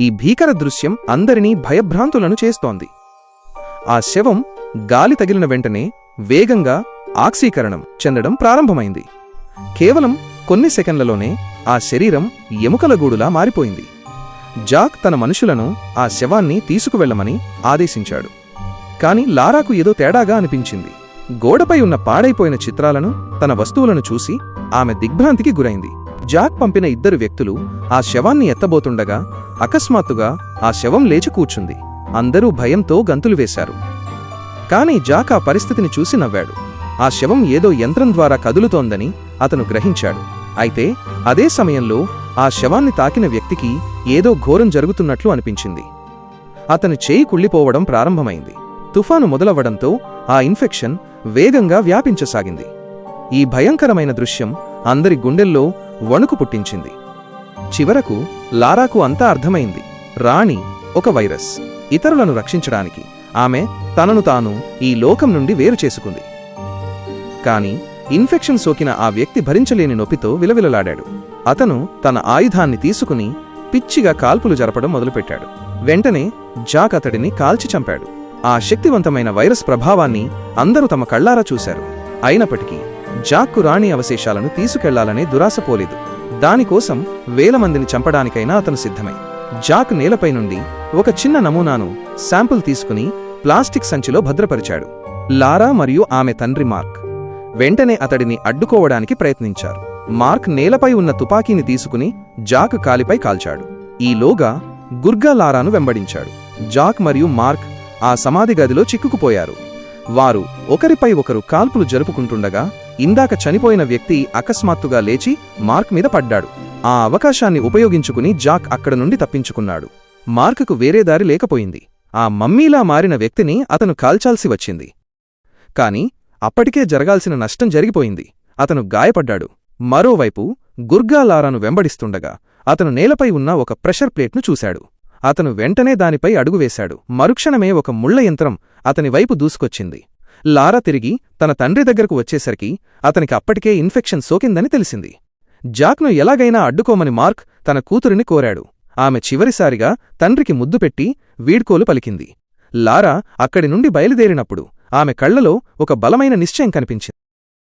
ఈ భీకర దృశ్యం అందరినీ భయభ్రాంతులను చేస్తోంది. ఆ శవం గాలి తగిలిన వెంటనే వేగంగా ఆక్సీకరణం చెందడం ప్రారంభమైంది. కేవలం కొన్ని సెకండ్లలోనే ఆ శరీరం ఎముకలగూడులా మారిపోయింది. జాక్ తన మనుషులను ఆ శవాన్ని తీసుకువెళ్లమని ఆదేశించాడు. కాని లారాకు ఏదో తేడాగా అనిపించింది. గోడపై ఉన్న పాడైపోయిన చిత్రాలను, తన వస్తువులను చూసి ఆమె దిగ్భ్రాంతికి గురైంది. జాక్ పంపిన 2 వ్యక్తులు ఆ శవాన్ని ఎత్తబోతుండగా అకస్మాత్తుగా ఆ శవం లేచి కూర్చుంది. అందరూ భయంతో గంతులు వేశారు. కాని జాక్ ఆ పరిస్థితిని చూసి నవ్వాడు. ఆ శవం ఏదో యంత్రం ద్వారా కదులుతోందని అతను గ్రహించాడు. అయితే అదే సమయంలో ఆ శవాన్ని తాకిన వ్యక్తికి ఏదో ఘోరం జరుగుతున్నట్లు అనిపించింది. అతని చేయి కుళ్ళిపోవడం ప్రారంభమైంది. తుఫాను మొదలవ్వడంతో ఆ ఇన్ఫెక్షన్ వేగంగా వ్యాపించసాగింది. ఈ భయంకరమైన దృశ్యం అందరి గుండెల్లో వణుకు పుట్టించింది. చివరకు లారాకు అంతా అర్థమైంది. రాణి ఒక వైరస్. ఇతరులను రక్షించడానికి ఆమె తనను తాను ఈ లోకం నుండి వేరు చేసుకుంది. కాని ఇన్ఫెక్షన్ సోకిన ఆ వ్యక్తి భరించలేని నొప్పితో విలవిలలాడాడు. అతను తన ఆయుధాన్ని తీసుకుని పిచ్చిగా కాల్పులు జరపడం మొదలుపెట్టాడు. వెంటనే జాక్ అతడిని కాల్చి చంపాడు. ఆ శక్తివంతమైన వైరస్ ప్రభావాన్ని అందరూ తమ కళ్లారా చూశారు. అయినప్పటికీ జాక్కు రాణి అవశేషాలను తీసుకెళ్లాలనే దురాశ పోలేదు. దానికోసం వేల మందిని చంపడానికైనా అతను సిద్ధమై జాక్ నేలపై నుండి ఒక చిన్న నమూనాను శాంపుల్ తీసుకుని ప్లాస్టిక్ సంచిలో భద్రపరిచాడు. లారా మరియు ఆమె తండ్రి మార్క్ వెంటనే అతడిని అడ్డుకోవడానికి ప్రయత్నించారు. మార్క్ నేలపై ఉన్న తుపాకీని తీసుకుని జాక్ కాలిపై కాల్చాడు. ఈలోగా గుర్గా లారాను వెంబడించాడు. జాక్ మరియు మార్క్ ఆ సమాధి గదిలో చిక్కుకుపోయారు. వారు ఒకరిపై ఒకరు కాల్పులు జరుపుకుంటుండగా ఇందాక చనిపోయిన వ్యక్తి అకస్మాత్తుగా లేచి మార్క్ మీద పడ్డాడు. ఆ అవకాశాన్ని ఉపయోగించుకుని జాక్ అక్కడ నుండి తప్పించుకున్నాడు. మార్క్కు వేరే దారి లేకపోయింది. ఆ మమ్మీలా మారిన వ్యక్తిని అతను కాల్చాల్సి వచ్చింది. కాని అప్పటికే జరగాల్సిన నష్టం జరిగిపోయింది. అతను గాయపడ్డాడు. మరోవైపు గుర్గా లారాను వెంబడిస్తుండగా అతను నేలపై ఉన్న ఒక ప్రెషర్ ప్లేట్ను చూశాడు. అతను వెంటనే దానిపై అడుగువేశాడు. మరుక్షణమే ఒక ముళ్ల యంత్రం అతని వైపు దూసుకొచ్చింది. లారా తిరిగి తన తండ్రి దగ్గరకు వచ్చేసరికి అతనికి అప్పటికే ఇన్ఫెక్షన్ సోకిందని తెలిసింది. జాక్ను ఎలాగైనా అడ్డుకోమని మార్క్ తన కూతురిని కోరాడు. ఆమె చివరిసారిగా తండ్రికి ముద్దు పెట్టి వీడ్కోలు పలికింది. లారా అక్కడి నుండి బయలుదేరినప్పుడు ఆమె కళ్లలో ఒక బలమైన నిశ్చయం కనిపించింది.